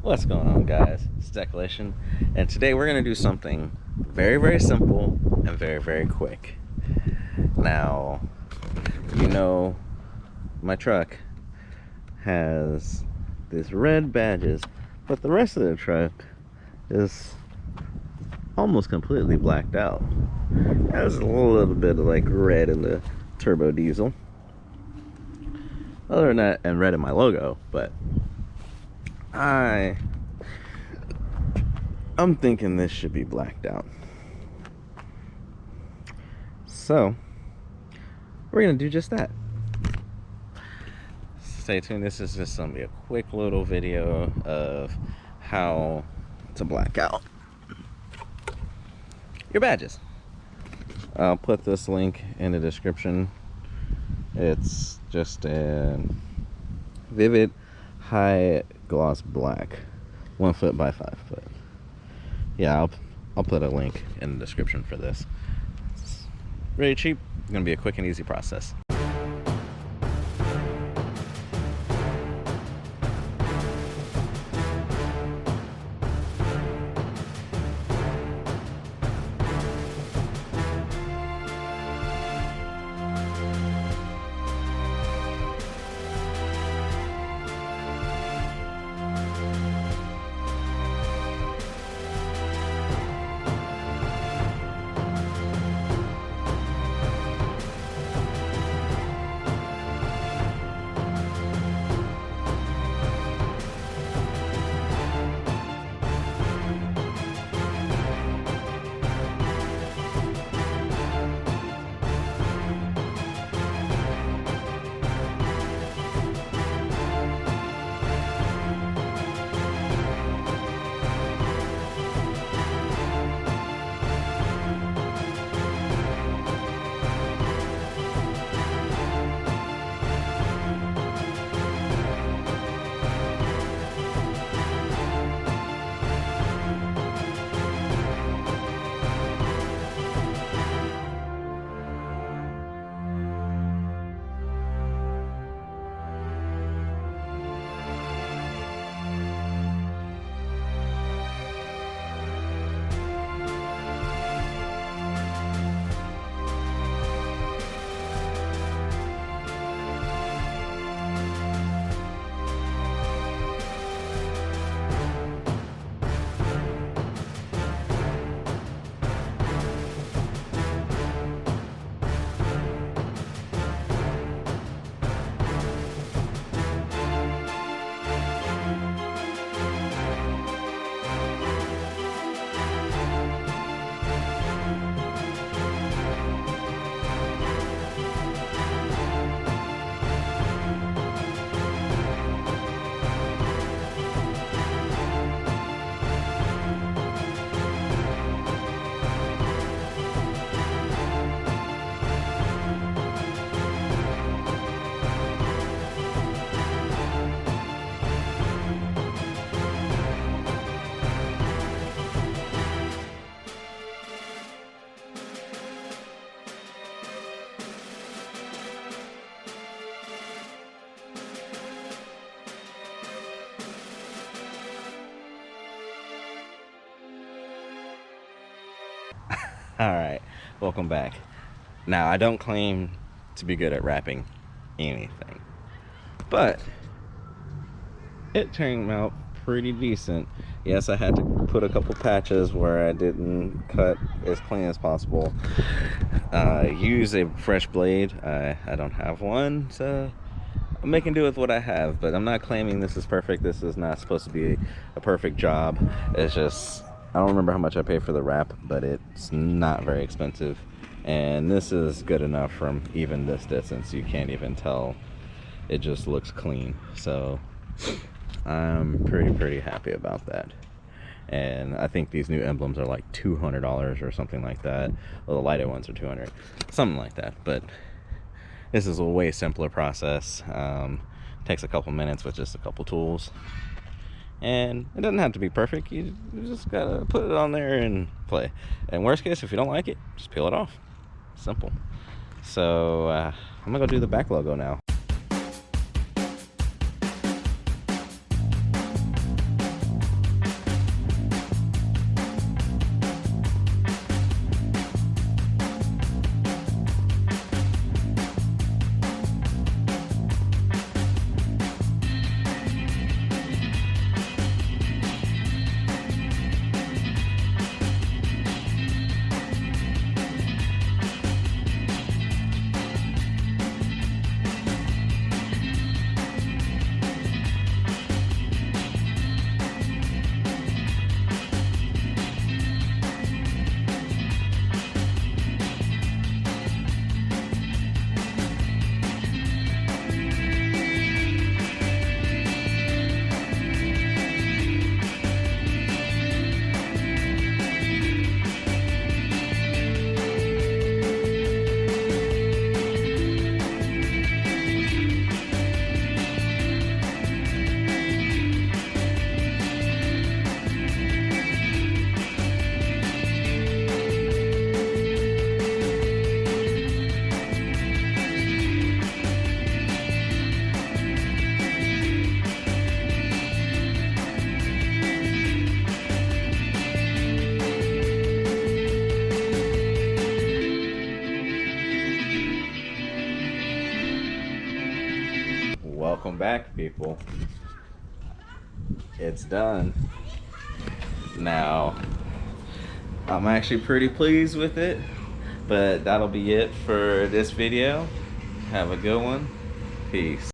What's going on, guys? It's Decelation, and today we're going to do something very, very simple and very, very quick. Now, you know, my truck has these red badges, but the rest of the truck is almost completely blacked out. There's a little bit of like red in the turbo diesel. Other than that, and red in my logo, but I'm thinking this should be blacked out. So we're gonna do just that. Stay tuned. This is just gonna be a quick little video of how to black out your badges. I'll put this link in the description. It's just a vivid high gloss black, 1 foot by 5 foot. Yeah, I'll put a link in the description for this. It's really cheap. It's gonna be a quick and easy process. Alright, welcome back. Now, I don't claim to be good at wrapping anything, but it turned out pretty decent. Yes, I had to put a couple patches where I didn't cut as clean as possible. Use a fresh blade. I don't have one, so I'm making do with what I have, but I'm not claiming this is perfect. This is not supposed to be a perfect job. It's just, I don't remember how much I paid for the wrap, but it's not very expensive. And this is good enough from even this distance. You can't even tell. It just looks clean. So I'm pretty happy about that. And I think these new emblems are like $200 or something like that. Well, the lighted ones are $200, something like that. But this is a way simpler process. Takes a couple minutes with just a couple tools. And it doesn't have to be perfect. You just gotta put it on there and play. And worst case, if you don't like it, just peel it off. Simple. So I'm gonna go do the back logo now. Welcome back, people. It's done. Now, I'm actually pretty pleased with it, but that'll be it for this video. Have a good one. Peace.